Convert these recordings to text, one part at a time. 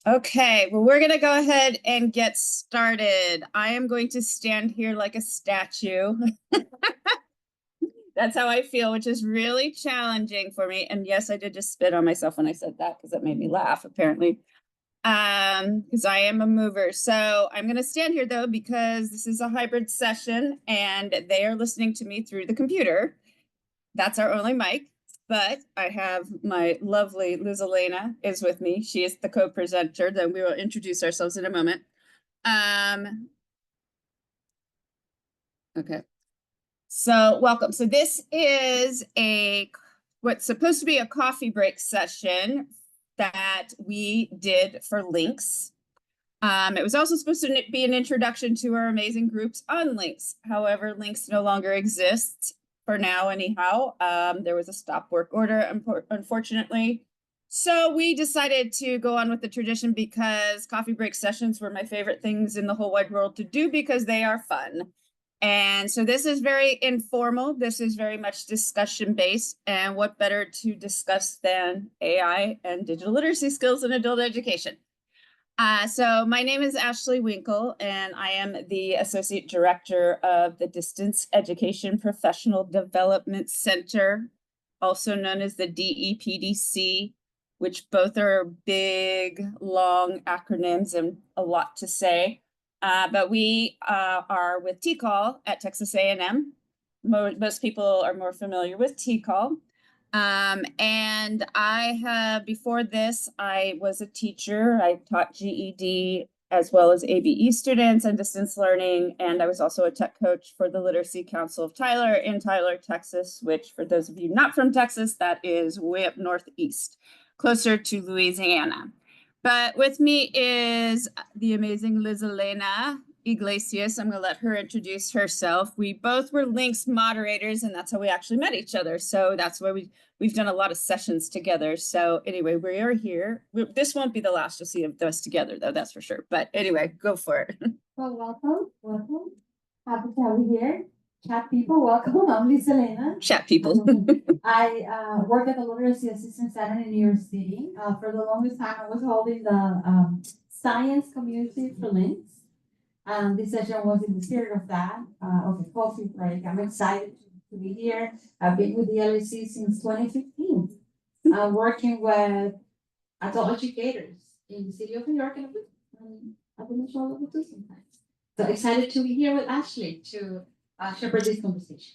Okay, well, we're going to go ahead and get started. I am going to stand here like a statue. That's how I feel, which is really challenging for me. And yes, I did just spit on myself when I said that because it made me laugh, apparently. Because I am a mover. So I'm going to stand here though, because this is a hybrid session and they are listening to me through the computer. That's our only mic. But I have my lovely Liz Elena is with me. She is the co-presenter. Then we will introduce ourselves in a moment. Okay. So welcome. So this is what's supposed to be a coffee break session that we did for Links. It was also supposed to be an introduction to our amazing groups on Links. However, Links no longer exists for now anyhow. There was a stop work order, unfortunately. So we decided to go on with the tradition because coffee break sessions were my favorite things in the whole wide world to do because they are fun. And so this is very informal. This is very much discussion based. And what better to discuss than AI and digital literacy skills in adult education? So my name is Ashley Winkle, and I am the Associate Director of the Distance Education Professional Development Center, also known as the DEPDC, which both are big, long acronyms and a lot to say. But we are with TCAL at Texas A&M. Most people are more familiar with TCAL. And I have, before this, I was a teacher. I taught GED as well as ABE students and distance learning. And I was also a tech coach for the Literacy Council of Tyler in Tyler, Texas, which for those of you not from Texas, that is way up northeast, closer to Louisiana. But with me is the amazing Liz Elena Iglesias. I'm going to let her introduce herself. We both were Links moderators, and that's how we actually met each other. So that's why we've done a lot of sessions together. So anyway, we are here. This won't be the last you'll see of us together, though, that's for sure. But anyway, go for it. Well, welcome. Happy to have you here. Chat people, welcome. I'm Lisa Elena. Chat people. I work at the Literacy Assistance Center in New York City. For the longest time, I was holding the science community for Links. This session was in the spirit of that, of a coffee break. I'm excited to be here. I've been with the LAC since 2015. I'm working with adult educators in the city of New York, and I've been in all over too sometimes. So excited to be here with Ashley to shepherd this conversation.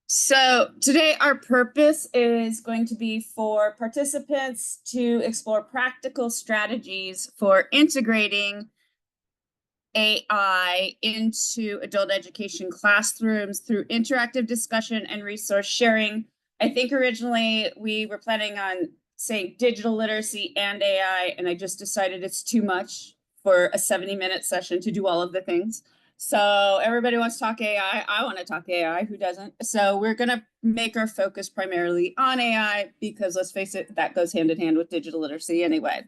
So today our purpose is going to be for participants to explore practical strategies for integrating AI into adult education classrooms through interactive discussion and resource sharing. I think originally we were planning on saying digital literacy and AI, and I just decided it's too much for a 70-minute session to do all of the things. So everybody wants to talk AI. I want to talk AI. Who doesn't? So we're going to make our focus primarily on AI because let's face it, that goes hand in hand with digital literacy anyway.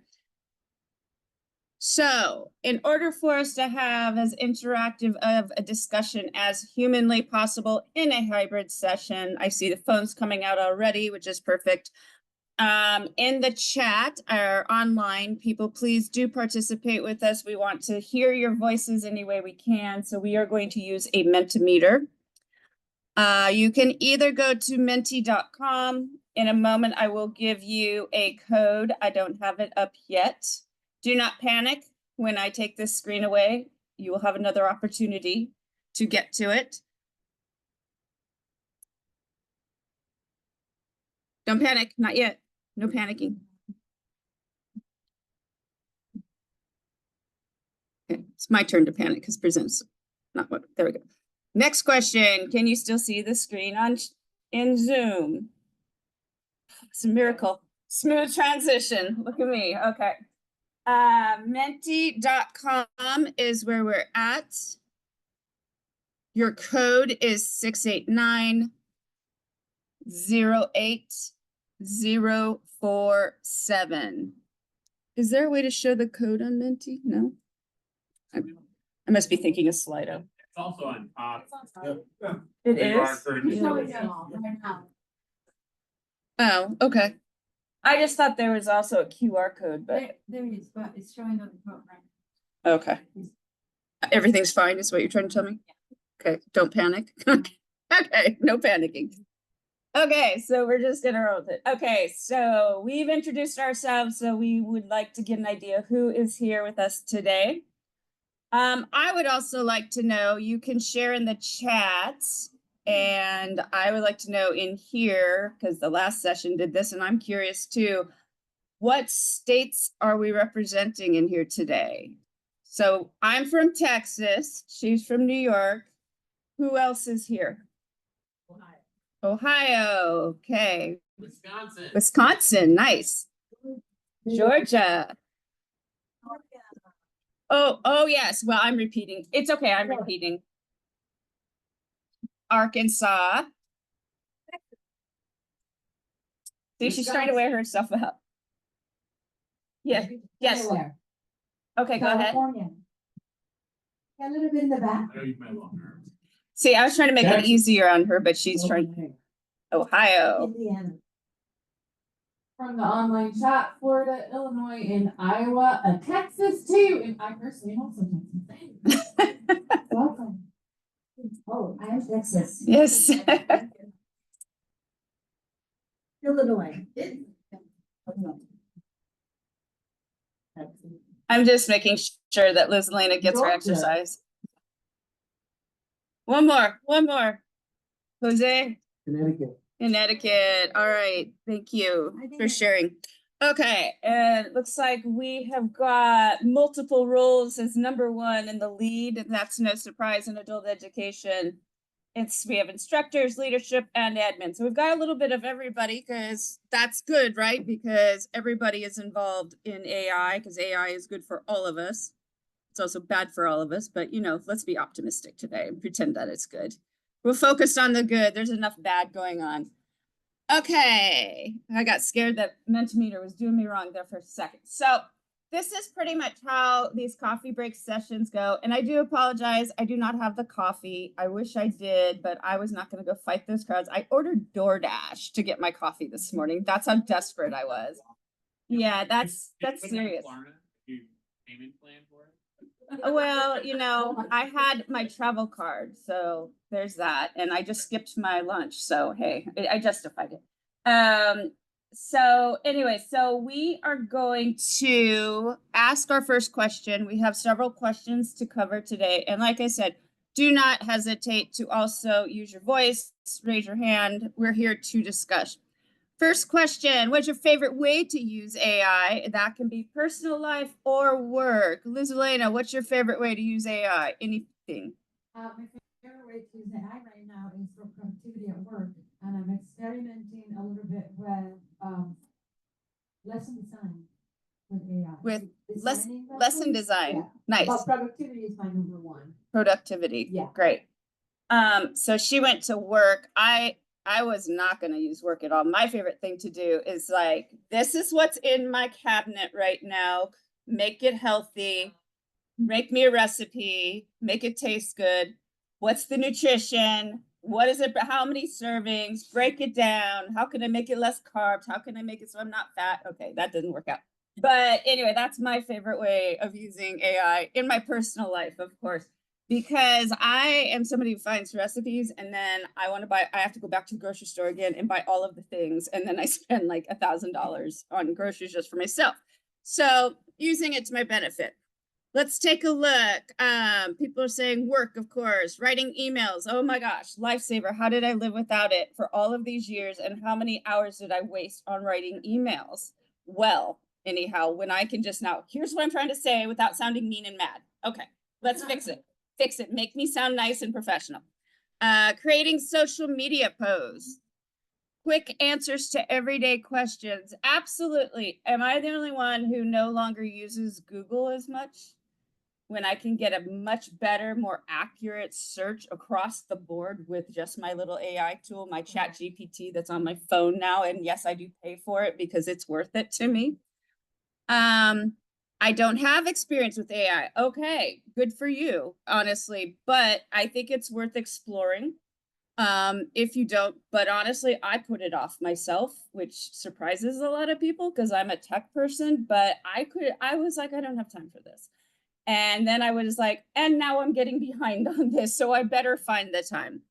So in order for us to have as interactive of a discussion as humanly possible in a hybrid session, I see the phones coming out already, which is perfect. In the chat or online, people, please do participate with us. We want to hear your voices any way we can. So we are going to use a Mentimeter. You can either go to menti.com. In a moment, I will give you a code. I don't have it up yet. Do not panic. When I take this screen away, you will have another opportunity to get to it. Don't panic, not yet. No panicking. Okay, it's my turn to panic because presents not what. There we go. Next question. Can you still see the screen in Zoom? It's a miracle. Smooth transition. Look at me. Okay. Menti.com is where we're at. Your code is 689-08047. Is there a way to show the code on Menti? No? I must be thinking of Slido. It's also on top. It is? Oh, okay. I just thought there was also a QR code, but There is, but it's showing on the phone right okay. Everything's fine, is what you're trying to tell me? Okay, don't panic. Okay, no panicking. Okay, so we're just gonna roll with it. Okay, so we've introduced ourselves, so we would like to get an idea who is here with us today. I would also like to know, you can share in the chats, and I would like to know in here, because the last session did this, and I'm curious too, what states are we representing in here today? So I'm from Texas, she's from New York. Who else is here? Ohio, okay. Wisconsin, nice. Georgia. Oh yes, well, I'm repeating. It's okay, I'm repeating. Arkansas. See, she's trying to wear herself out. Yeah, yes. Delaware. Okay, go ahead. California. A little bit in the back. See, I was trying to make it easier on her, but she's trying. Ohio. Indiana. From the online chat, Florida, Illinois, and Iowa, Texas too, and I personally also Texas. Welcome. Oh, I am Texas. Yes. Illinois. I'm just making sure that Liz Lena gets her Georgia. exercise. One more. Jose? Connecticut. All right. Thank you for sharing. Okay, and it looks like we have got multiple roles as number one in the lead, and that's no surprise in adult education. We have instructors, leadership, and admin. So we've got a little bit of everybody, because that's good, right? Because everybody is involved in AI, because AI is good for all of us. It's also bad for all of us, but let's be optimistic today and pretend that it's good. We're focused on the good. There's enough bad going on. Okay, I got scared that Mentimeter was doing me wrong there for a second. So this is pretty much how these coffee break sessions go. And I do apologize, I do not have the coffee. I wish I did, but I was not going to go fight those crowds. I ordered DoorDash to get my coffee this morning. That's how desperate I was. Yeah, that's serious. Payment plan for it? Well, I had my travel card, so there's that, and I just skipped my lunch, so hey, I justified it. So anyway, so we are going to ask our first question. We have several questions to cover today, and like I said, do not hesitate to also use your voice, raise your hand. We're here to discuss. First question, what's your favorite way to use AI? That can be personal life or work. Liz Elena, what's your favorite way to use AI? Anything? My favorite way to use AI right now is for productivity at work, and I'm experimenting a little bit with lesson design with AI. With Designing lesson lessons. design. Yeah. Nice. But productivity is my number one. Productivity. Yeah. Great. So she went to work. I was not going to use work at all. My favorite thing to do is like, this is what's in my cabinet right now. Make it healthy. Make me a recipe. Make it taste good. What's the nutrition? What is it? How many servings? Break it down. How can I make it less carbs? How can I make it so I'm not fat? Okay, that didn't work out. But anyway, that's my favorite way of using AI in my personal life, of course, because I am somebody who finds recipes and then I have to go back to the grocery store again and buy all of the things. And then I spend like $1,000 on groceries just for myself. So using it to my benefit. Let's take a look. People are saying work, of course, writing emails. Oh my gosh, lifesaver. How did I live without it for all of these years? And how many hours did I waste on writing emails? Well, anyhow, when I can just now, here's what I'm trying to say without sounding mean and mad. Okay, let's fix it. Fix it. Make me sound nice and professional. Creating social media posts. Quick answers to everyday questions. Absolutely. Am I the only one who no longer uses Google as much? When I can get a much better, more accurate search across the board with just my little AI tool, my Chat GPT that's on my phone now. And yes, I do pay for it because it's worth it to me. I don't have experience with AI. Okay, good for you, honestly, but I think it's worth exploring. If you don't, but honestly, I put it off myself, which surprises a lot of people because I'm a tech person, but I was like, I don't have time for this. And then I was like, and now I'm getting behind on this, so I better find the time.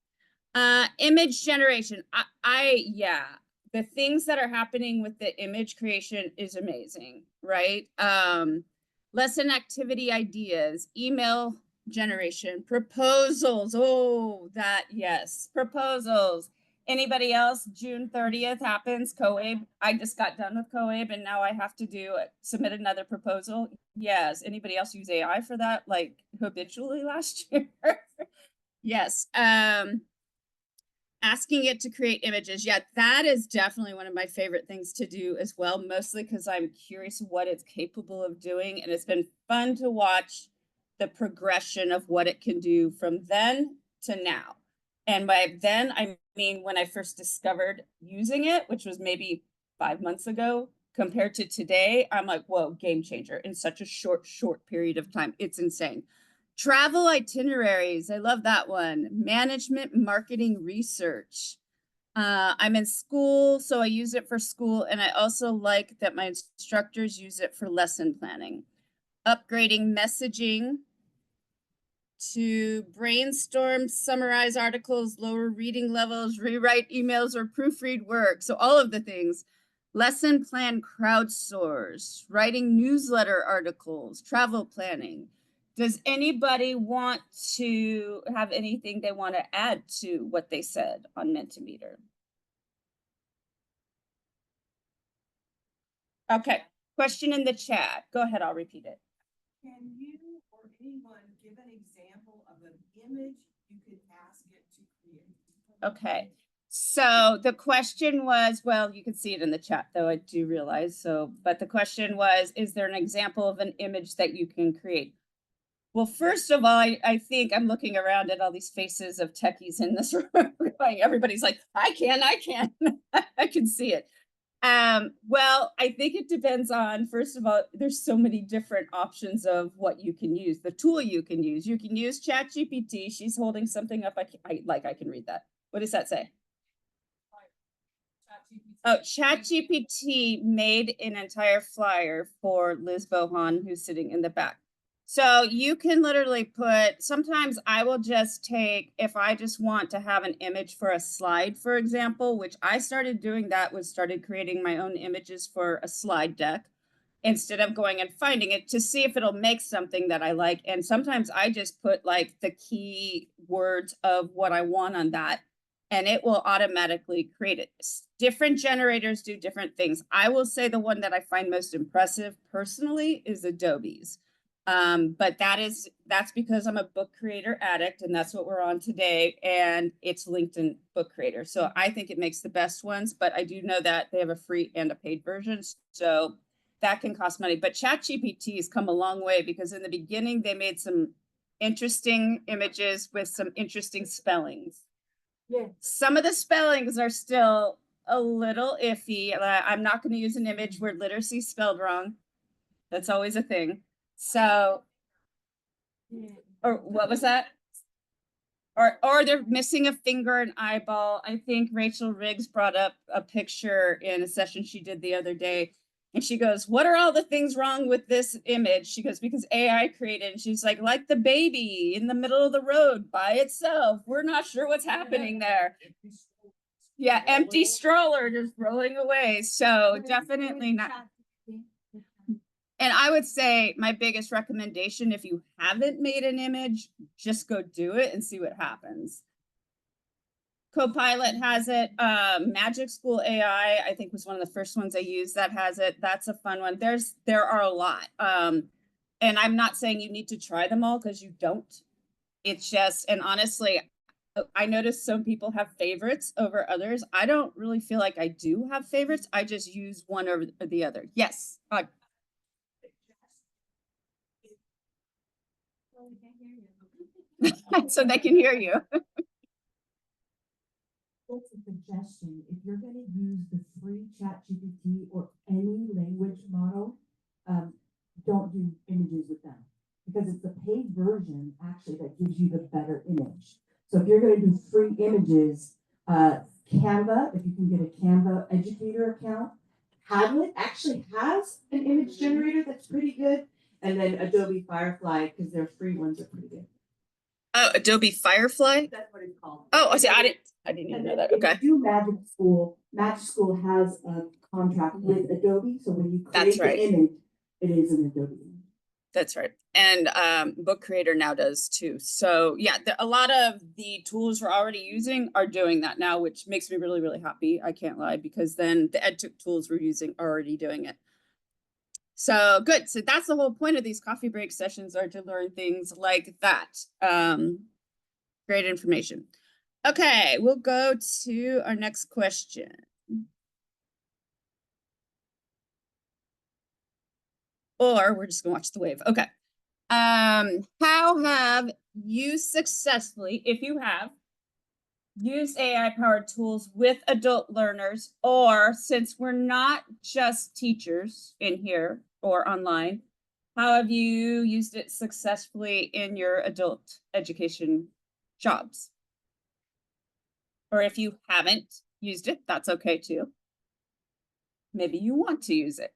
Image generation. Yeah, the things that are happening with the image creation is amazing, right? Lesson activity ideas, email generation, proposals. Oh, that, yes, proposals. Anybody else? June 30th happens, COABE. I just got done with COABE and now I have to submit another proposal. Yes. Anybody else use AI for that? Like habitually last year? Yes. Asking it to create images. Yeah, that is definitely one of my favorite things to do as well, mostly because I'm curious what it's capable of doing. And it's been fun to watch the progression of what it can do from then to now. And by then, I mean when I first discovered using it, which was maybe 5 months ago, compared to today, I'm like, whoa, game changer in such a short period of time. It's insane. Travel itineraries. I love that one. Management marketing research. I'm in school, so I use it for school. And I also like that my instructors use it for lesson planning. Upgrading messaging to brainstorm, summarize articles, lower reading levels, rewrite emails, or proofread work. So all of the things. Lesson plan crowdsource, writing newsletter articles, travel planning. Does anybody want to have anything they want to add to what they said on Mentimeter? Okay, question in the chat. Go ahead, I'll repeat it. Can you or anyone give an example of an image you could ask it to create? Okay, so the question was, well, you can see it in the chat though, I do realize. So, but the question was, is there an example of an image that you can create? Well, first of all, I think I'm looking around at all these faces of techies in this room. Everybody's like, I can. I can see it. Well, I think it depends on, first of all, there's so many different options of what you can use, the tool you can use. You can use ChatGPT. She's holding something up. I can read that. What does that say? Oh, ChatGPT made an entire flyer for Liz Bohan, who's sitting in the back. So you can literally put, sometimes I will just take, if I just want to have an image for a slide, for example, which I started doing that was started creating my own images for a slide deck instead of going and finding it to see if it'll make something that I like. And sometimes I just put like the key words of what I want on that and it will automatically create it. Different generators do different things. I will say the one that I find most impressive personally is Adobe's. But that's because I'm a book creator addict and that's what we're on today. And it's LinkedIn Book Creator. So I think it makes the best ones, but I do know that they have a free and a paid version. So that can cost money. But ChatGPT has come a long way because in the beginning, they made some interesting images with some interesting spellings. Yeah. Some of the spellings are still a little iffy. I'm not going to use an image where literacy spelled wrong. That's always a thing. So, or what was that? Or they're missing a finger and eyeball. I think Rachel Riggs brought up a picture in a session she did the other day. And she goes, what are all the things wrong with this image? She goes, because AI created. And she's like the baby in the middle of the road by itself. We're not sure what's happening there. Yeah, empty stroller just rolling away. So definitely not. And I would say my biggest recommendation, if you haven't made an image, just go do it and see what happens. Copilot has it. Magic School AI, I think was one of the first ones I used that has it. That's a fun one. There are a lot. And I'm not saying you need to try them all because you don't. It's just, and honestly, I noticed some people have favorites over others. I don't really feel like I do have favorites. I just use one over the other. Yes. So they can hear you. That's a suggestion. If you're going to use the free ChatGPT or any language model, don't do images with them because it's the paid version actually that gives you the better image. So if you're gonna do free images, Canva, if you can get a Canva educator account, Padlet actually has an image generator that's pretty good. And then Adobe Firefly, because their free ones are pretty good. Oh, Adobe Firefly? That's what it's called. Oh, I see. I didn't even And know then that. if Okay. you do Magic School has a contract with Adobe, so when you That's create right. the image, it is an Adobe image. That's right. And Book Creator now does too. So yeah, a lot of the tools we're already using are doing that now, which makes me really, really happy. I can't lie, because then the EdTech tools we're using are already doing it. So good. So that's the whole point of these coffee break sessions, are to learn things like that. Great information. Okay, we'll go to our next question. Or we're just gonna watch the wave. Okay. How have you successfully, if you have, used AI-powered tools with adult learners, or since we're not just teachers in here or online, how have you used it successfully in your adult education jobs? Or if you haven't used it, that's okay too. Maybe you want to use it.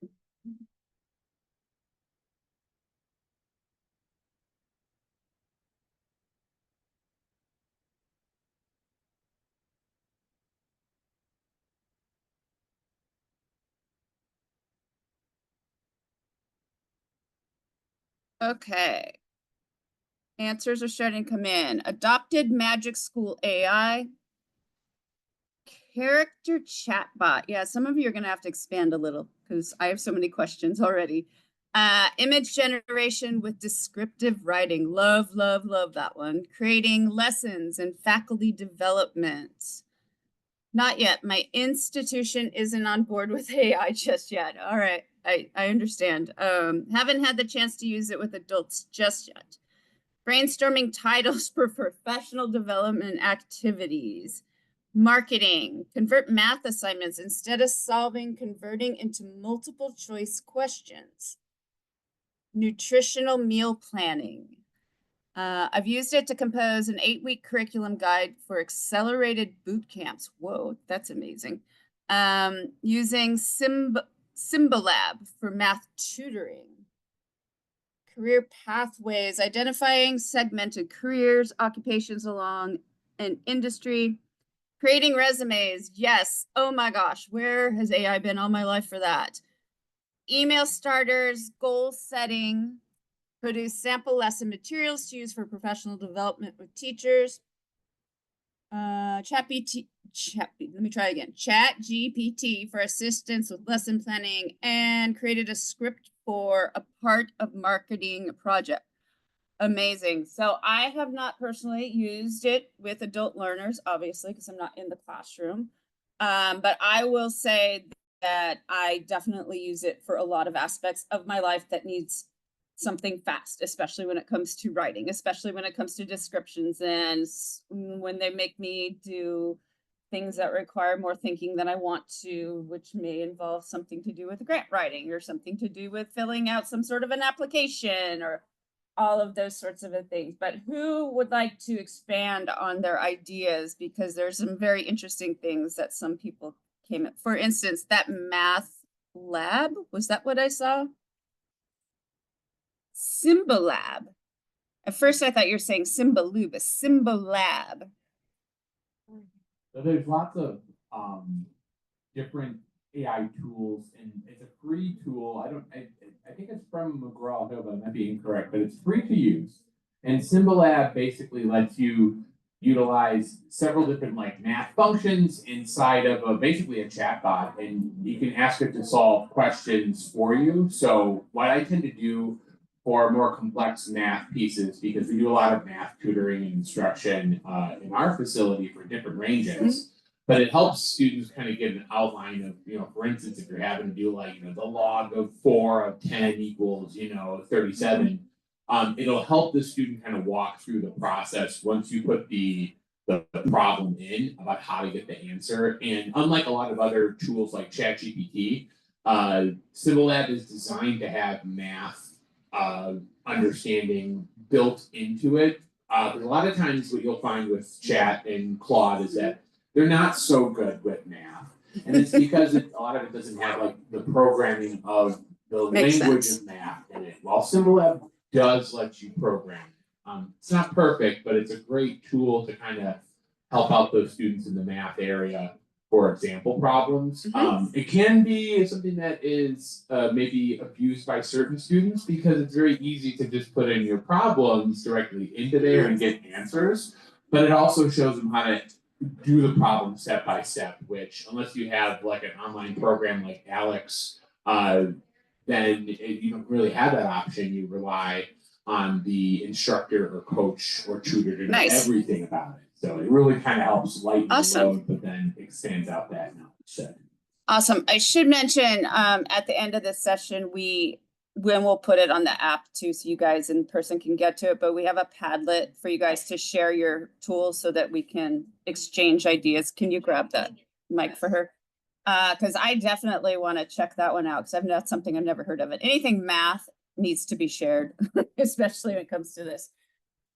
Okay. Answers are starting to come in. Adopted Magic School AI. Character chatbot. Yeah, some of you are going to have to expand a little because I have so many questions already. Image generation with descriptive writing. Love, love, love that one. Creating lessons and faculty development. Not yet. My institution isn't on board with AI just yet. All right. I understand. Haven't had the chance to use it with adults just yet. Brainstorming titles for professional development activities. Marketing, convert math assignments instead of converting into multiple choice questions. Nutritional meal planning. I've used it to compose an 8-week curriculum guide for accelerated boot camps. Whoa, that's amazing. Using Symbolab for math tutoring. Career pathways, identifying segmented careers, occupations along an industry. Creating resumes, yes. Oh my gosh, where has AI been all my life for that? Email starters, goal setting, produce sample lesson materials to use for professional development with teachers. Chat GPT for assistance with lesson planning, and created a script for a part of marketing project. Amazing. So I have not personally used it with adult learners, obviously, because I'm not in the classroom. But I will say that I definitely use it for a lot of aspects of my life that needs something fast, especially when it comes to writing, especially when it comes to descriptions, and when they make me do things that require more thinking than I want to, which may involve something to do with grant writing or something to do with filling out some sort of an application or all of those sorts of things. But who would like to expand on their ideas? Because there's some very interesting things that some people came up. For instance, that math lab, was that what I saw? Symbolab. At first I thought you were saying Symbaloo, but Symbolab. So there's lots of different AI tools, and it's a free tool. I think it's from McGraw-Hill, but I might be incorrect, but it's free to use. And Symbolab basically lets you utilize several different like math functions inside of basically a chatbot, and you can ask it to solve questions for you. So what I tend to do for more complex math pieces, because we do a lot of math tutoring and instruction in our facility for different ranges. But it helps students kind of get an outline of, for instance, if you're having to do like, the log of 4 of 10 equals, 37, it'll help the student kind of walk through the process once you put the problem in about how to get the answer. And unlike a lot of other tools like ChatGPT, Symbolab is designed to have math understanding built into it 'cause a lot of times what you'll find with chat and Claude is that they're not so good with math. And it's because a lot of it doesn't have like the programming of the Makes language sense. of math in it. While Symbolab does let you program. It's not perfect, but it's a great tool to kind of help out those students in the math area for example problems. It can be something that is maybe abused by certain students because it's very easy to just put in your problems directly into there and get answers. But it also shows them how to do the problem step by step, which unless you have like an online program like Alex, then you don't really have that option. You rely on the instructor or coach or tutor to know Nice. everything about it. So it really kind of helps lighten Awesome. the load, but then extends out that knowledge set. Awesome. I should mention, at the end of this session, when we'll put it on the app too, so you guys in person can get to it, but we have a Padlet for you guys to share your tools so that we can exchange ideas. Can you grab that mic for her? Cause I definitely want to check that one out, cause that's something I've never heard of it. Anything math needs to be shared, especially when it comes to this.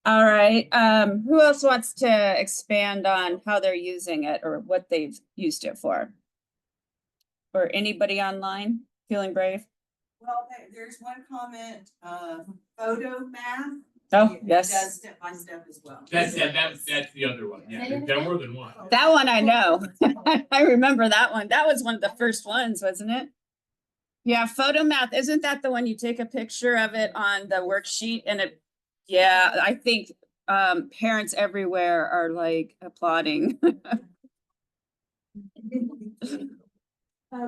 All right, who else wants to expand on how they're using it or what they've used it for? Or anybody online feeling brave? Well, there's one comment, photo math. Oh, It yes. does step by step as well. That's the other one. Yeah, there are more than one. That one I know. I remember that one. That was one of the first ones, wasn't it? Yeah, photo math. Isn't that the one you take a picture of it on the worksheet and it, yeah, I think parents everywhere are like applauding.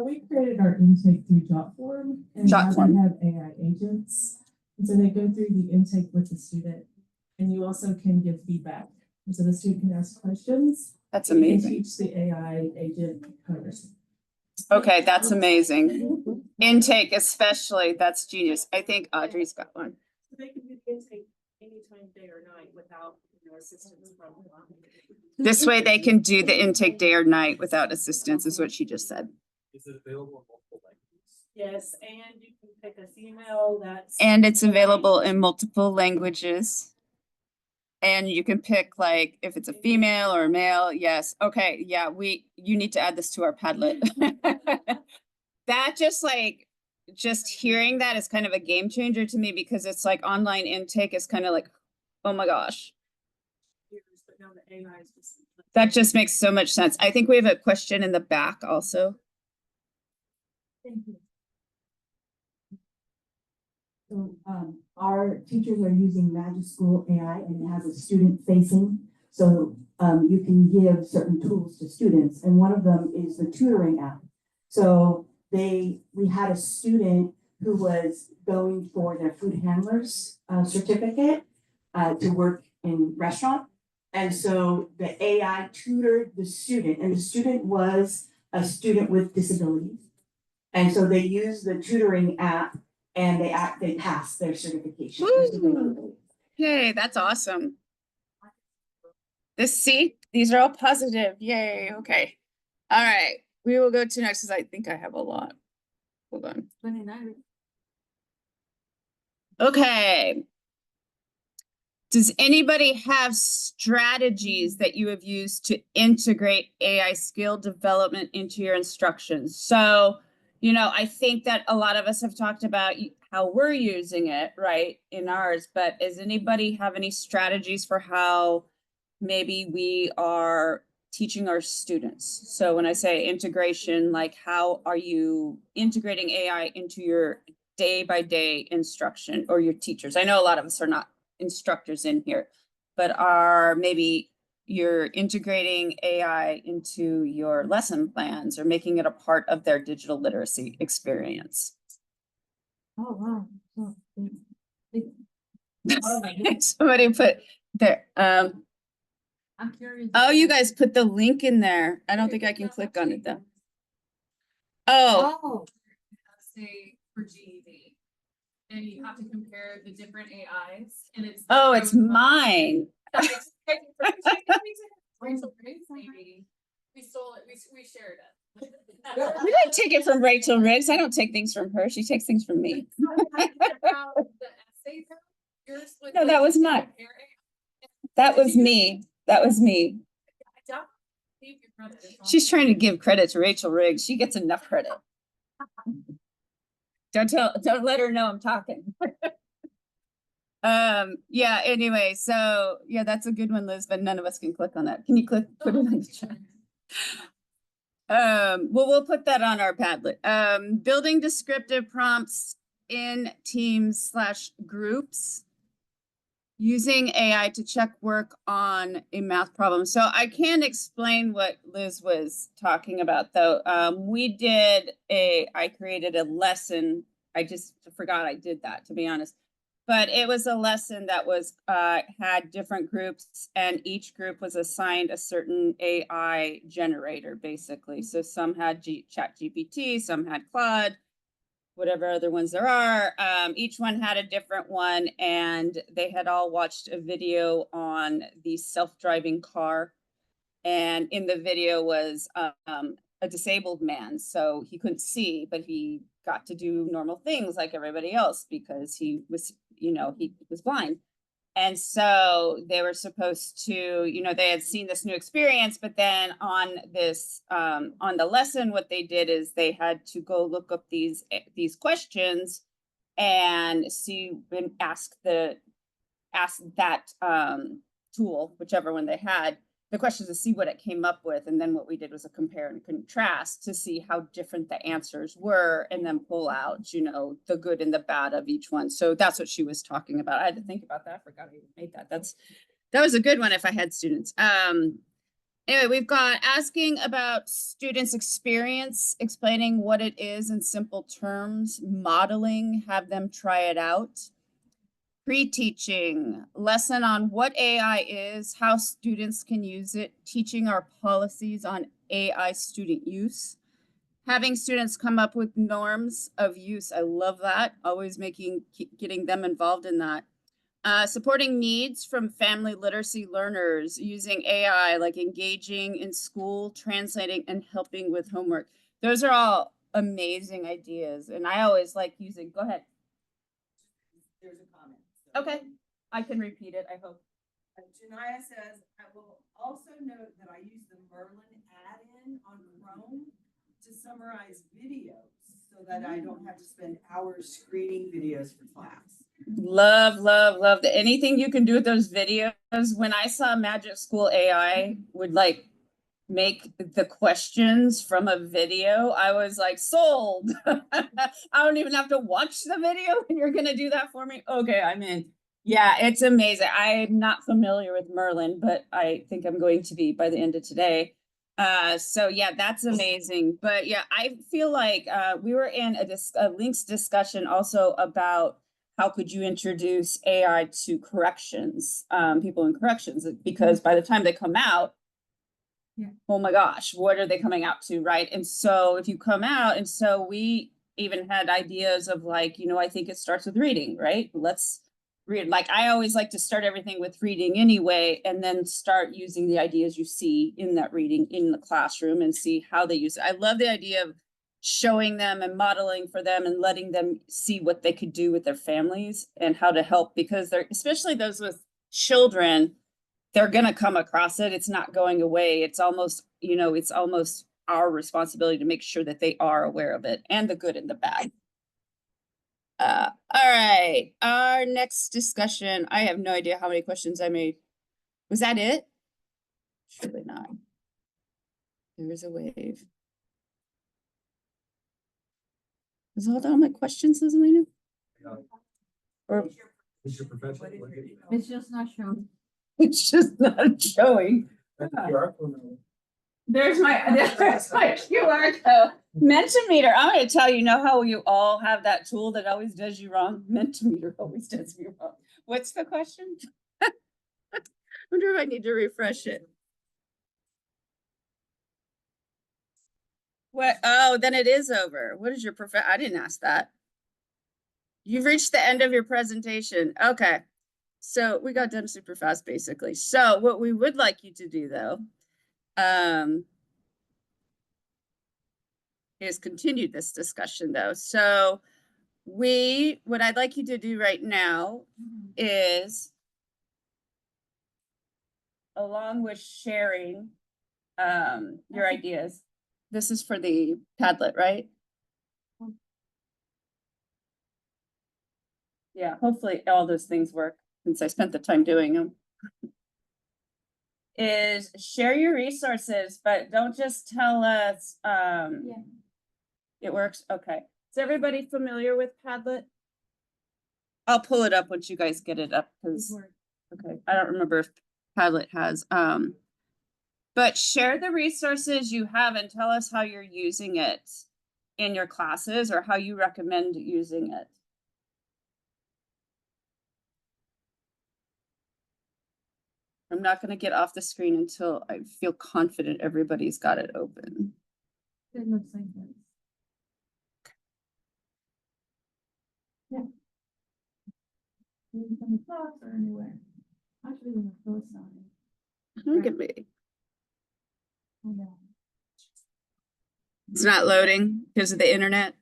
We created our intake through Jotform, and now Jotform. we have AI agents. And so they go through the intake with the student, and you also can give feedback. And so the student can ask questions. That's You can amazing. teach the AI agent colors. Okay, that's amazing. Intake especially, that's genius. I think Audrey's got one. So they can do the intake anytime, day or night, without, assistance from. This way they can do the intake day or night without assistance, is what she just said. Is it available in multiple languages? Yes, and you can pick a female that's. And it's available in multiple languages. And you can pick like if it's a female or a male. Yes. Okay. Yeah, you need to add this to our Padlet. That just hearing that is kind of a game changer to me because it's like online intake is kind of like, oh my gosh. But now the AI is just. That just makes so much sense. I think we have a question in the back also. Thank you. So our teachers are using Magic School AI and it has a student facing. So you can give certain tools to students and one of them is the tutoring app. So we had a student who was going for their food handlers certificate to work in restaurant. And so the AI tutored the student and the student was a student with disabilities. And so they used the tutoring app and they passed their certification. Woo! Yay, that's awesome. These are all positive. Yay, okay. All right, we will go to next because I think I have a lot. Hold on. 29. Okay. Does anybody have strategies that you have used to integrate AI skill development into your instructions? So, I think that a lot of us have talked about how we're using it, right, in ours, but does anybody have any strategies for how maybe we are teaching our students? So when I say integration, like how are you integrating AI into your day-by-day instruction or your teachers? I know a lot of us are not instructors in here, but maybe you're integrating AI into your lesson plans or making it a part of their digital literacy experience. Oh, wow. Oh, Somebody put there, I'm curious. oh, you guys put the link in there. I don't think I can click on it though. Oh, Say for GED. And you have to compare the different AIs and it's. it's mine. Rachel Riggs, maybe. We stole it, we shared it. We didn't take it from Rachel Riggs. I don't take things from her. She takes things from me. The essay though, yours was No, that was not. That was me. That was me. I don't believe your credit is on She's there. trying to give credit to Rachel Riggs. She gets enough credit. Don't let her know I'm talking. Yeah, anyway, so yeah, that's a good one, Liz, but none of us can click on that. Can you put it on the chat? Well, we'll put that on our Padlet. Building descriptive prompts in teams/groups using AI to check work on a math problem. So I can explain what Liz was talking about though. I created a lesson. I just forgot I did that, to be honest. But it was a lesson that was had different groups, and each group was assigned a certain AI generator, basically. So some had ChatGPT, some had Claude, whatever other ones there are. Each one had a different one, and they had all watched a video on the self-driving car. And in the video was a disabled man, so he couldn't see, but he got to do normal things like everybody else because he was, he was blind. And so they were supposed to, they had seen this new experience, but then on this, on the lesson, what they did is they had to go look up these questions and see and ask that tool, whichever one they had, the questions to see what it came up with. And then what we did was a compare and contrast to see how different the answers were, and then pull out, the good and the bad of each one. So that's what she was talking about. I had to think about that. I forgot I even made that. That was a good one if I had students. Anyway, we've got asking about students' experience, explaining what it is in simple terms, modeling, have them try it out. Pre-teaching, lesson on what AI is, how students can use it, teaching our policies on AI student use, having students come up with norms of use. I love that. Always getting them involved in that. Supporting needs from family literacy learners, using AI, like engaging in school, translating, and helping with homework. Those are all amazing ideas. And I always like using, go ahead. There's a comment. Okay, I can repeat it, I hope. Janaya says, I will also note that I use the Merlin add-in on Chrome to summarize videos so that I don't have to spend hours screening videos for class. Love, love, love anything you can do with those videos. When I saw Magic School AI would like make the questions from a video, I was like, sold. I don't even have to watch the video and you're gonna do that for me. Okay, I'm in. Yeah, it's amazing. I'm not familiar with Merlin, but I think I'm going to be by the end of today. So yeah, that's amazing. But yeah, I feel like we were in a links discussion also about how could you introduce AI to corrections, people in corrections, because by the time they come out, oh my gosh, what are they coming out to, right? And so if you come out, and so we even had ideas of like, I think it starts with reading, right? Let's read. Like I always like to start everything with reading anyway, and then start using the ideas you see in that reading in the classroom and see how they use it. I love the idea of showing them and modeling for them and letting them see what they could do with their families and how to help, because they're, especially those with children, they're going to come across it. It's not going away. It's almost, it's almost our responsibility to make sure that they are aware of it and the good and the bad. All right. Our next discussion. I have no idea how many questions I made. Was that it? Surely not. There was a wave. Was all my questions, Lizalina? Or It's just not shown. it's just not showing. There's my QR code. Mentimeter. I'm going to tell you, how you all have that tool that always does you wrong? Mentimeter always does me wrong. What's the question? I wonder if I need to refresh it. What? Oh, then it is over. What is your I didn't ask that. You've reached the end of your presentation. Okay. So we got done super fast, basically. So what we would like you to do, though, is continue this discussion, though. So what I'd like you to do right now is along with sharing your ideas. This is for the Padlet, right? Yeah, hopefully all those things work since I spent the time doing them. Is share your resources, but don't just tell us, it works, okay. Is everybody familiar with Padlet? I'll pull it up once you guys get it up, because, okay, I don't remember if Padlet has, but share the resources you have and tell us how you're using it in your classes or how you recommend using it. I'm not gonna get off the screen until I feel confident everybody's got it open. It looks like this. Yeah. Maybe from the class or anywhere. Actually, when the close on it. Look at me. Oh, no. It's not loading because of the internet.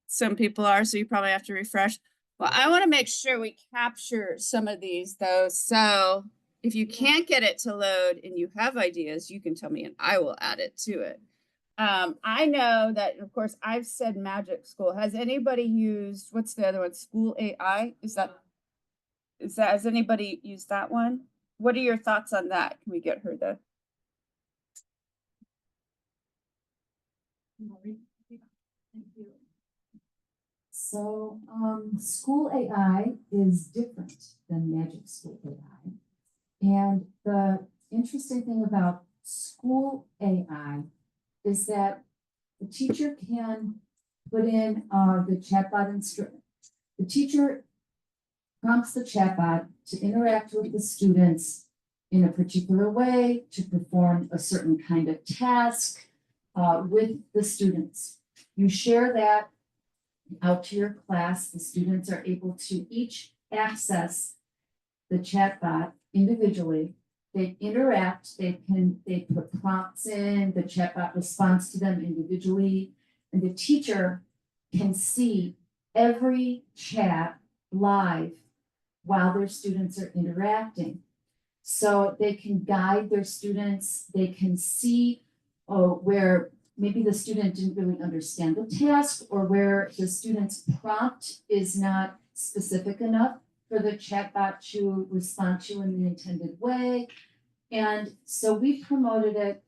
Some people are, so you probably have to refresh. Well, I want to make sure we capture some of these though. So if you can't get it to load and you have ideas, you can tell me and I will add it to it. I know that, of course, I've said Magic School. Has anybody used, what's the other one? School AI? Has anybody used that one? What are your thoughts on that? Can we get her the? Thank you. So, school AI is different than Magic School AI. And the interesting thing about school AI is that the teacher can put in the chatbot instruction. The teacher prompts the chatbot to interact with the students in a particular way, to perform a certain kind of task with the students. You share that out to your class. The students are able to each access the chatbot individually. They interact, they put prompts in, the chatbot responds to them individually, and the teacher can see every chat live while their students are interacting. So they can guide their students, they can see where maybe the student didn't really understand the task, or where the student's prompt is not specific enough for the chatbot to respond to in the intended way. And so we promoted it.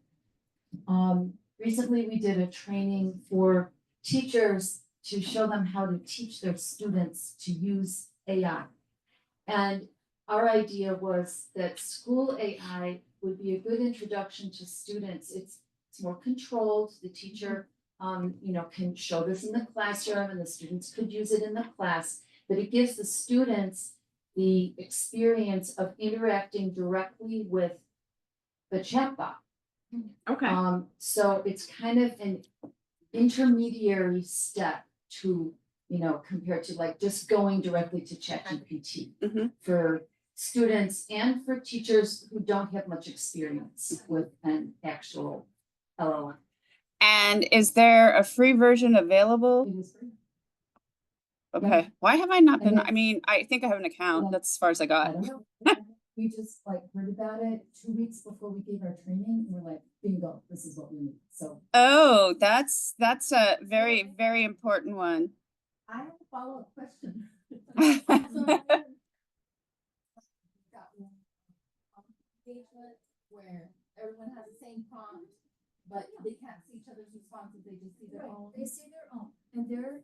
Recently we did a training for teachers to show them how to teach their students to use AI. And our idea was that school AI would be a good introduction to students. It's more controlled. The teacher, can show this in the classroom and the students could use it in the class, but it gives the students the experience of interacting directly with the chatbot. Okay. So it's kind of an intermediary step to, compared to like just going directly to ChatGPT for students and for teachers who don't have much experience with an actual LLM. And is there a free version available? It is free. Okay, why have I not been, And I mean, I think I have an account, Yeah. that's as far as I I got. don't know. We just heard about it 2 weeks before we gave our training, and we're like, bingo, this is what we need. So Oh, that's a very, very important one. I have a follow-up question. Engagement where everyone has the same prompt, but they can't see each other's responses, they just see their own. They see their own, and they're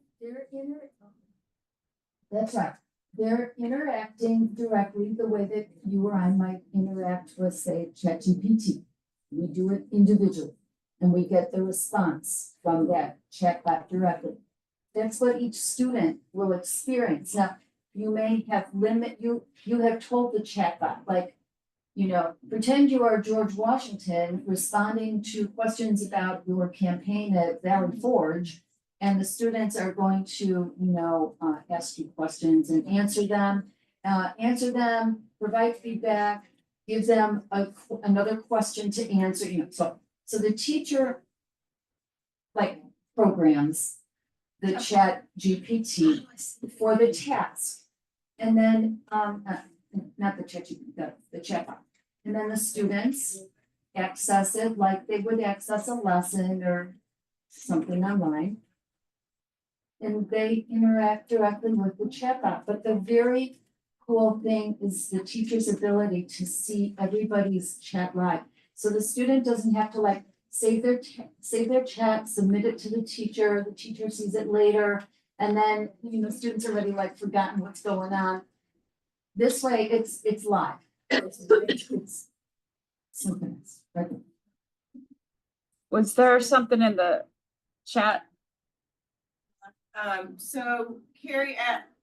that's right. They're interacting directly the way that you or I might interact with, say, ChatGPT. We do it individually, and we get the response from that chatbot directly. That's what each student will experience. Now, you may have you have told the chatbot, pretend you are George Washington responding to questions about your campaign at Valley Forge, and the students are going to, ask you questions and answer them, provide feedback, give them another question to answer, so the teacher programs the chat GPT for the task. And then, not the chat, the chat box. And then the students access it like they would access a lesson or something online. And they interact directly with the chatbot, but the very cool thing is the teacher's ability to see everybody's chat live. So the student doesn't have to like save their chat, submit it to the teacher sees it later, and then, the students already like forgotten what's going on. This way, it's live. It's synchronous, right? Was there something in the chat? So Carrie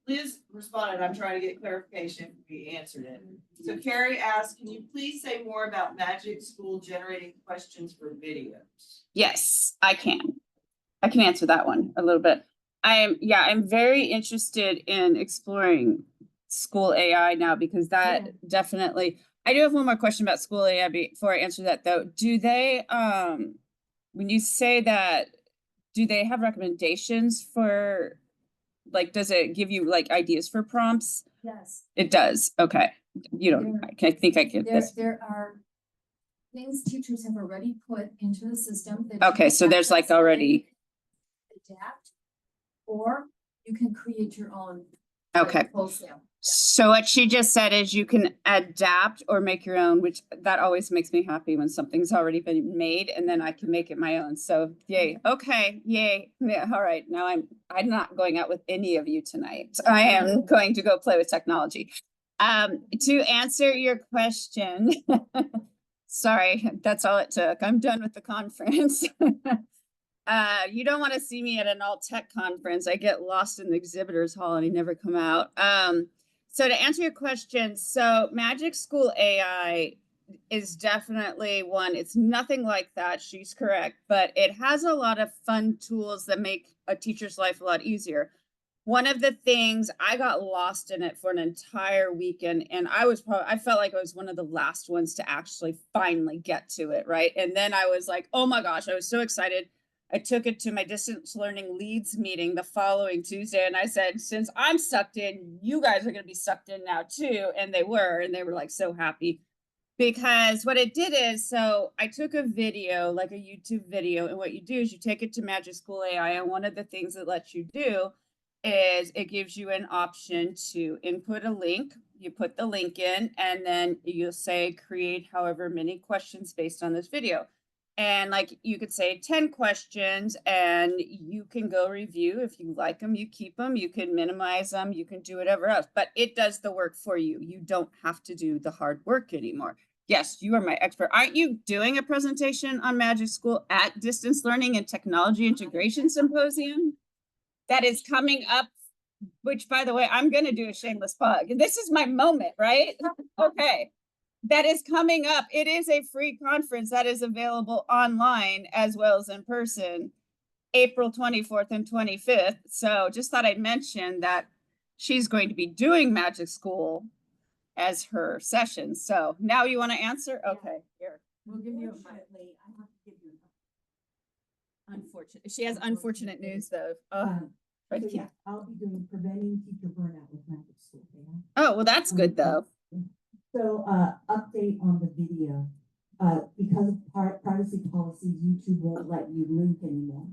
Liz responded, I'm trying to get clarification, we answered it. So Carrie asked, can you please say more about Magic School generating questions for videos? Yes, I can. I can answer that one a little bit. I'm very interested in exploring school AI now because that definitely, I do have one more question about school AI before I answer that though. Do they, when you say that, do they have recommendations for, like, does it give you like ideas for prompts? Yes. It does. Okay. I think I get this. There are things teachers have already put into the system. Okay, so there's like already. Adapt, or you can create your own. Okay. Wholesale. So what she just said is you can adapt or make your own, which that always makes me happy when something's already been made and then I can make it my own. So yay. Okay. Yay. Yeah. All right. Now I'm not going out with any of you tonight. I am going to go play with technology. To answer your question, sorry, that's all it took. I'm done with the conference. You don't want to see me at an all tech conference. I get lost in the exhibitors hall and I never come out. So to answer your question, so Magic School AI is definitely one. It's nothing like that. She's correct, but it has a lot of fun tools that make a teacher's life a lot easier. One of the things, I got lost in it for an entire weekend, and I felt like I was one of the last ones to actually finally get to it, right? And then I was like, oh my gosh, I was so excited. I took it to my distance learning leads meeting the following Tuesday. And I said, since I'm sucked in, you guys are going to be sucked in now too. And they were like so happy because what it did is, so I took a video, like a YouTube video. And what you do is you take it to Magic School AI. And one of the things it lets you do is it gives you an option to input a link. You put the link in and then you'll say, create however many questions based on this video. And like you could say 10 questions and you can go review. If you like them, you keep them, you can minimize them, you can do whatever else, but it does the work for you. You don't have to do the hard work anymore. Yes, you are my expert. Aren't you doing a presentation on Magic School at Distance Learning and Technology Integration Symposium? That is coming up, which by the way, I'm going to do a shameless plug. This is my moment, right? Okay. That is coming up. It is a free conference that is available online as well as in person, April 24th and 25th. So just thought I'd mention that she's going to be doing Magic School as her session. So now you want to answer? Okay, here. We'll give you Unfortunately, I have to give you. Unfortunate. She has unfortunate news though. So yeah, I'll be doing preventing teacher burnout with Magic School. Oh, well, that's good though. So, update on the video, because of privacy policies, YouTube won't let you link anymore.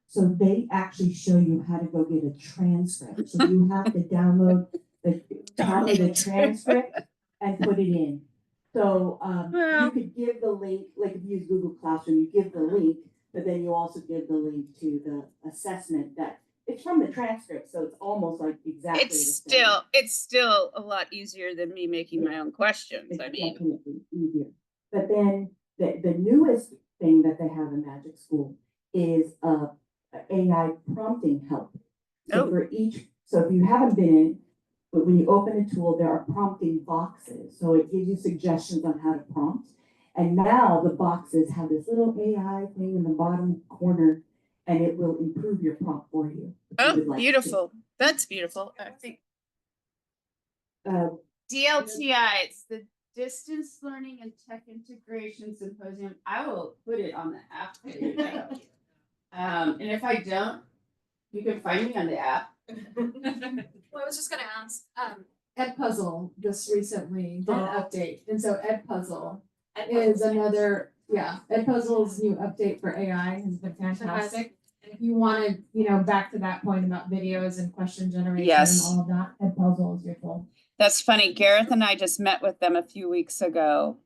So they actually show you how to go get a transcript. So you have to download the transcript and put it in. So, you could give the link, like if you use Google Classroom, you give the link, but then you also give the link to the assessment that it's from the transcript, so it's almost like exactly the same. It's still a lot easier than me making my own questions. It's I mean, definitely easier. But then the newest thing that they have in Magic School is AI prompting help. So for each, so if you haven't been in, but when you open a tool, there are prompting boxes. So it gives you suggestions on how to prompt. And now the boxes have this little AI thing in the bottom corner, and it will improve your prompt for you. beautiful. That's beautiful. I think DLTI, it's the Distance Learning and Tech Integration Symposium. I will put it on the app for you. And if I don't, you can find me on the app. Well, I was just gonna ask, Edpuzzle just recently did an update, and so Edpuzzle is another, Edpuzzle's new update for AI has been fantastic. And if you wanted, back to that point about videos and question generation and Yes. all of that, Edpuzzle is your tool. That's funny. Gareth and I just met with them a few weeks ago.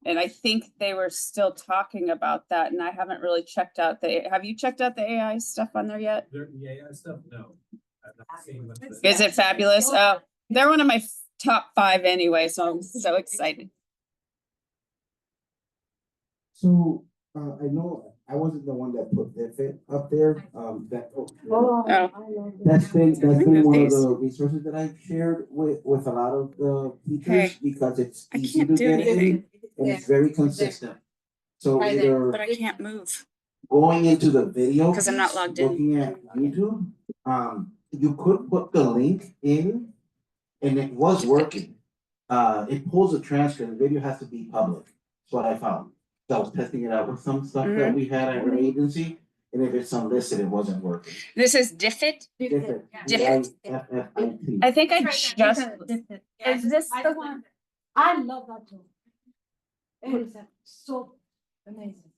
And I think they were still talking about that, and I haven't really checked out have you checked out the AI stuff on there yet? The AI stuff, no. I've not seen what the- Is it fabulous? Oh, they're one of my top 5 anyway, so I'm so excited. So, I know I wasn't the one that put that fit up there, that's been one of the resources that I've shared with a lot of the teachers, because it's I easy can't to do get in, anything. and it's very consistent. So Right there. But either I can't move going into the video. 'cause I'm not logged in. Looking at YouTube, you could put the link in, and it was working. It pulls a transcript, the video has to be public, that's what I found. So I was testing it out with some stuff that we had at our agency, and if it's unlisted, it wasn't working. This is Diffit? Different. Different. DIFFIT. I think I just, is this the one? I love that tool. It is so amazing.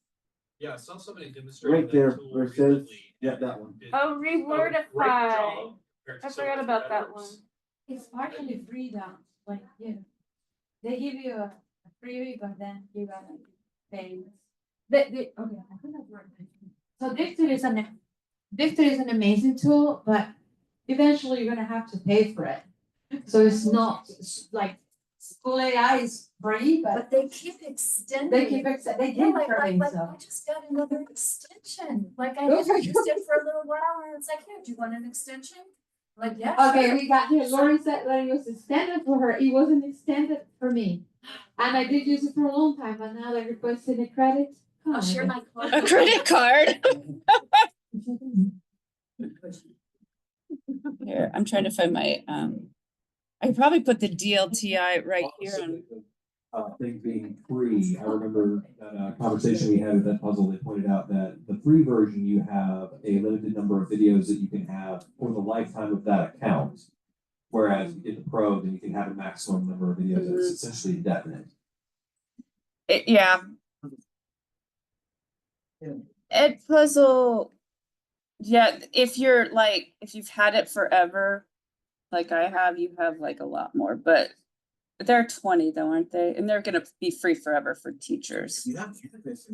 Yeah, I saw somebody demonstrate. Right there, where it says, yeah, that one. Oh, Rewordify. I forgot about that one. It's partially free though, like, they give you a freebie, but then you gotta pay. Okay, I think that's right. So Dictor is an amazing tool, but eventually you're gonna have to pay for it. So it's not like school AI is free, but But they keep extending. they keep Yeah, like, charging, like, so. I just got another extension, like I Good for used it for a little while, and it's like, here, do you want an extension? Like, yeah. Okay, sure. we got here, Lori said that it was extended for her, it wasn't extended for me. And I did use it for a long time, but now they're requesting a credit. I'll share my card. A credit card? Here, I'm trying to find my, I could probably put the DLTI right here on. Things being free, I remember that conversation we had with that puzzle, they pointed out that the free version, you have a limited number of videos that you can have for the lifetime of that account. Whereas you get the pro, then you can have a maximum number of videos, that's essentially indefinite. Yeah. Edpuzzle, yeah, if you've had it forever, like I have, you have like a lot more, but they're 20 though, aren't they? And they're gonna be free forever for teachers. You have Canvas,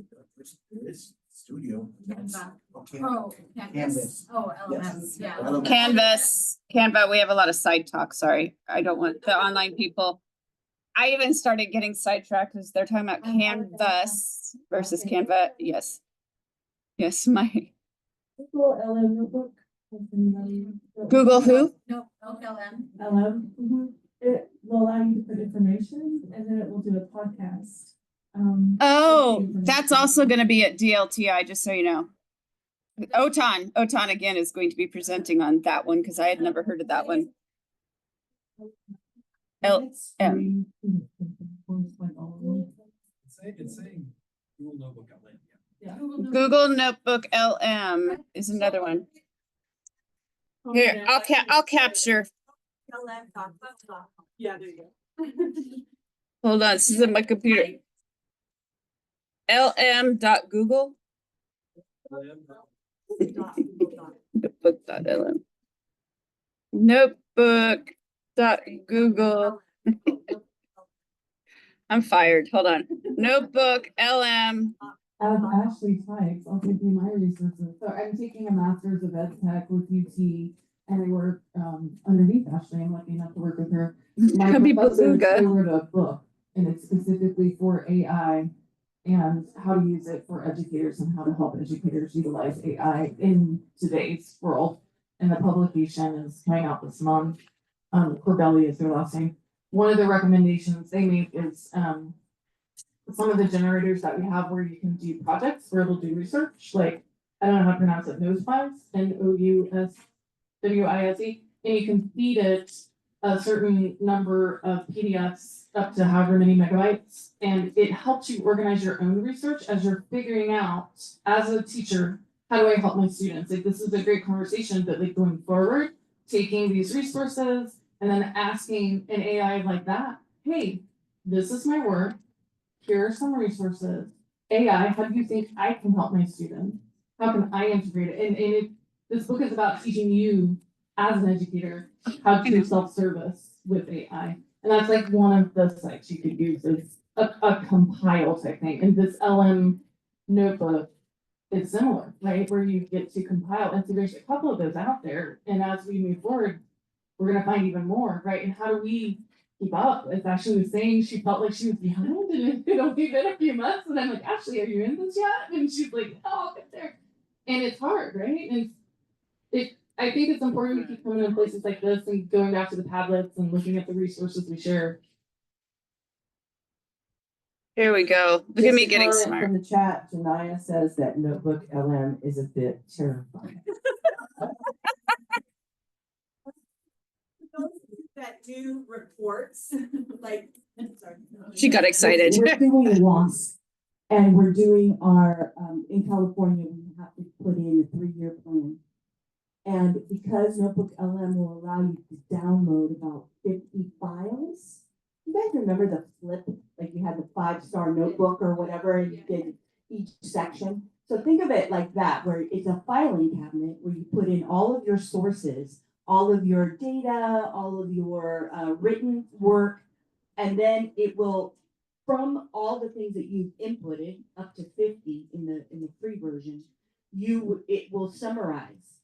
it's Studio. Okay. Oh, Canvas. Oh, Yes. yeah. Canva, we have a lot of side talk, sorry. I don't want the online people. I even started getting sidetracked because they're talking about Canvas versus Canva. Yes. Yes, my Google LM notebook. Google who? No, LLM. LM. It will allow you to put information, and then it will do a podcast. Oh, that's also gonna be at DLTI, just so you know. Otan again is going to be presenting on that one because I had never heard of that one. It's LM. free. It's saying Google Notebook LM. Yeah. Google Notebook LM is another one. Here, I'll capture. Yeah, there you go. Hold on, this is in my computer. lm.google. Notebook.lm. Notebook.google. I'm fired. Hold on. Notebook LM. As Ashley types, I'll give you my resources. So I'm taking a master's of ed tech with UT, and I work underneath Ashley. I'm lucky enough to work with her. My Happy professor beluga. wrote a book, and it's specifically for AI and how to use it for educators and how to help educators utilize AI in today's world. And the publication is coming out this month. Corbelli is their last name. One of the recommendations they make is some of the generators that we have where you can do projects where it'll do research, like I don't know how to pronounce it, Nousewise, NOUSWISE, and you can feed it a certain number of PDFs up to however many megabytes, and it helps you organize your own research as you're figuring out as a teacher, how do I help my students? Like this is a great conversation, but like going forward, taking these resources and then asking an AI like that, hey, this is my work, here are some resources. AI, how do you think I can help my students? How can I integrate it? This book is about teaching you as an educator how to do self-service with AI. And that's like one of the sites you could use is a compile type thing. And this LM notebook is similar, right? Where you get to compile. And so there's a couple of those out there. And as we move forward, we're gonna find even more, right? And how do we keep up? As Ashley was saying, she felt like she was behind and it only been a few months. And I'm like, Ashley, are you in this yet? And she's like, oh, I'll get there. And it's hard, right? And I think it's important to keep coming in places like this and going back to the Padlets and looking at the resources we share. Here we go. Look at Just me a getting comment smart. From the chat, Janaya says that Notebook LM is a bit terrifying. That new reports, like, sorry. She got excited. We're doing WASP, and we're doing our, in California, we have to put in a 3-year plan. And because Notebook LM will allow you to download about 50 files, you guys remember the flip, like you had the 5-star notebook or whatever, and you did each section. So think of it like that, where it's a filing cabinet where you put in all of your sources, all of your data, all of your written work, and then it will, from all the things that you've inputted, up to 50 in the free version, it will summarize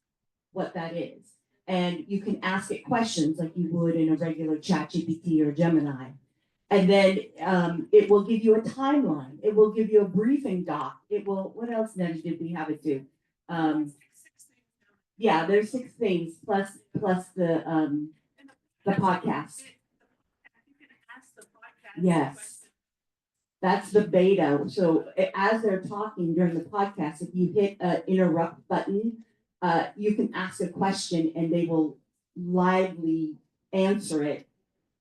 what that is. And you can ask it questions like you would in a regular ChatGPT or Gemini. And then it will give you a timeline. It will give you a briefing doc. It will, what else then did we have it do? Yeah, there's 6 things plus the podcast. Yes. That's the beta. So as they're talking during the podcast, if you hit an interrupt button, you can ask a question and they will lively answer it.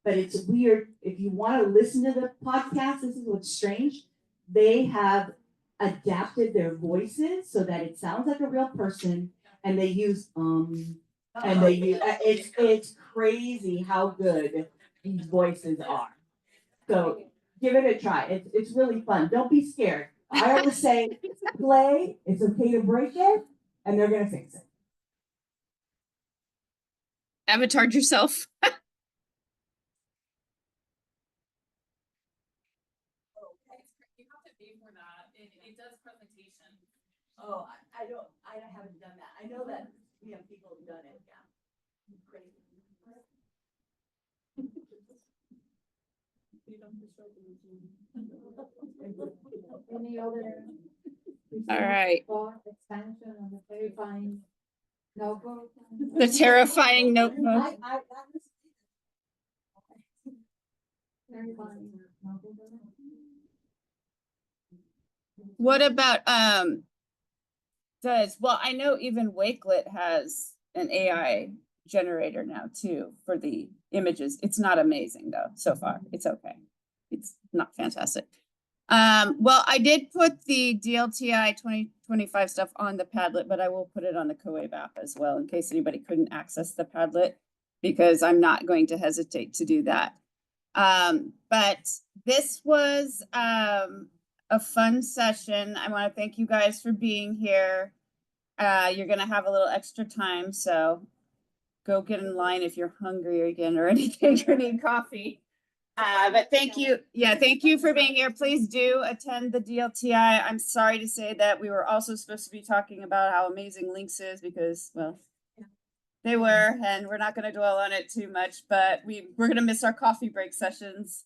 But it's weird. If you want to listen to the podcast, this is what's strange. They have adapted their voices so that it sounds like a real person, and they use and they use it's crazy how good these voices are. So give it a try. It's really fun. Don't be scared. I always say, play. It's okay to break it, and they're gonna fix it. Avatared yourself. You have to pay for that. It does presentation. Oh, I haven't done that. I know that we have people who've done it. Yeah. Crazy. Any other? All right. Expansion on the terrifying notebook. The terrifying notebook. That was terrifying notebook. What about well, I know even Wakelet has an AI generator now too for the images. It's not amazing though so far. It's okay. It's not fantastic. Well, I did put the DLTI 2025 stuff on the Padlet, but I will put it on the CoAbe app as well in case anybody couldn't access the Padlet, because I'm not going to hesitate to do that. But this was a fun session. I want to thank you guys for being here. You're going to have a little extra time, so go get in line if you're hungry again or anything or need coffee. But thank you. Yeah, thank you for being here. Please do attend the DLTI. I'm sorry to say that we were also supposed to be talking about how amazing Lynx is because, well, they were, and we're not going to dwell on it too much, but we're going to miss our coffee break sessions.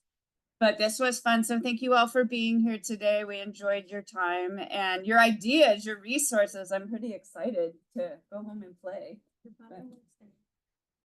But this was fun. So thank you all for being here today. We enjoyed your time and your ideas, your resources. I'm pretty excited to go home and play.